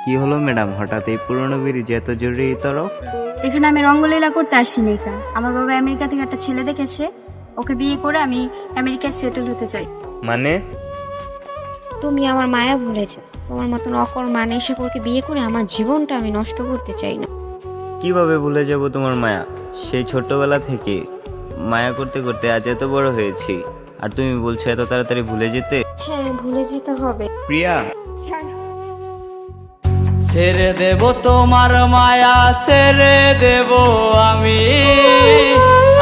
কি হলো ম্যাডাম, হঠাৎ এই পুরনো ব্রিজ এত জরুরি তরফ? এখানে আমি রঙ্গলীলা করতে আসিনি। আমার বাবা আমেরিকা থেকে একটা ছেলে দেখেছে, ওকে বিয়ে করে আমি আমেরিকায় সেটেল হতে চাই। মানে? তুমি আমার মায়া ভুলেছ। তোমার মতন অকর্মা নেশাখোরকে বিয়ে করে আমার জীবনটা আমি নষ্ট করতে চাই না। কিভাবে ভুলে যাব তোমার মায়া? সেই ছোটবেলা থেকে মায়া করতে করতে আজ এত বড় হয়েছি, আর তুমি বলছো এত তাড়াতাড়ি ভুলে যেতে? হ্যাঁ, ভুলে যেতে হবে। প্রিয়া, ছেড়ে দেব তোমার মায়া, ছেড়ে দেব আমি,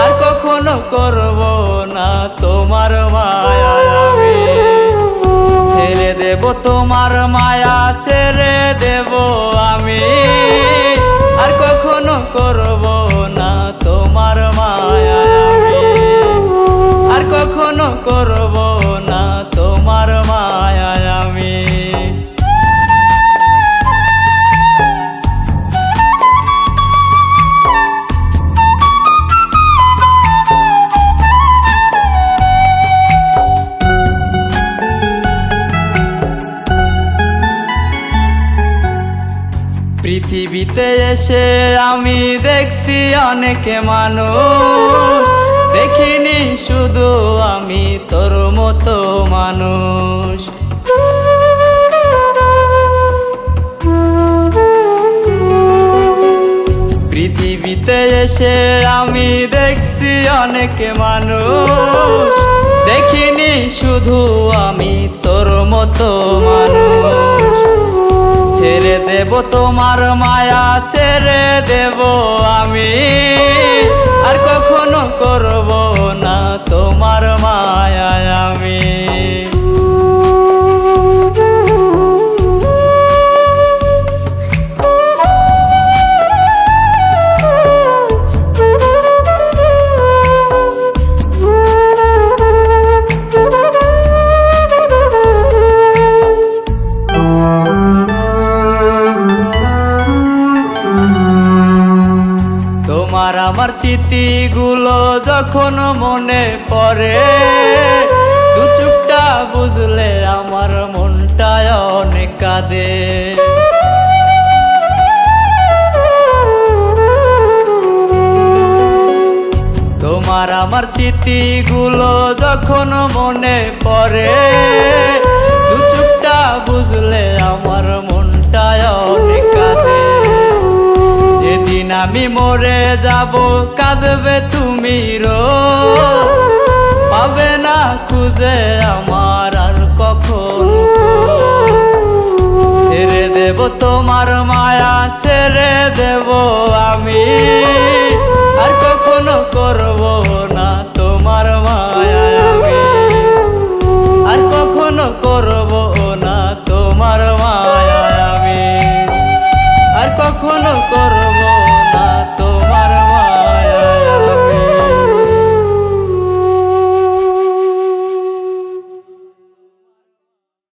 আর কখনো করব না তোমার মায়া আমি। ছেড়ে দেব তোমার মায়া, ছেড়ে দেব আমি, আর কখনো করব না তোমার মায়া আমি, আর কখনো করব না তোমার মায়া আমি। পৃথিবীতে এসে আমি দেখছি অনেক মানুষ, দেখিনি শুধু আমি তোর মতো মানুষ। পৃথিবীতে এসে আমি দেখছি অনেক মানুষ, দেখিনি শুধু আমি তোর মতো মানুষ। ছেড়ে দেব তোমার মায়া, ছেড়ে দেব আমি, আর কখনো করব না তোমার মায়া আমি। তোমার আমার স্মৃতিগুলো যখন মনে পড়ে, দু চোখটা বুঝলে আমার মনটা অনেক কাঁদে। তোমার আমার স্মৃতিগুলো যখন মনে পড়ে, দু চোখটা বুঝলে আমার মনটা অনেক কাঁদে। যেদিন আমি মরে যাব কাঁদবে তুমি রোজ, পাবে না খুঁজে আমার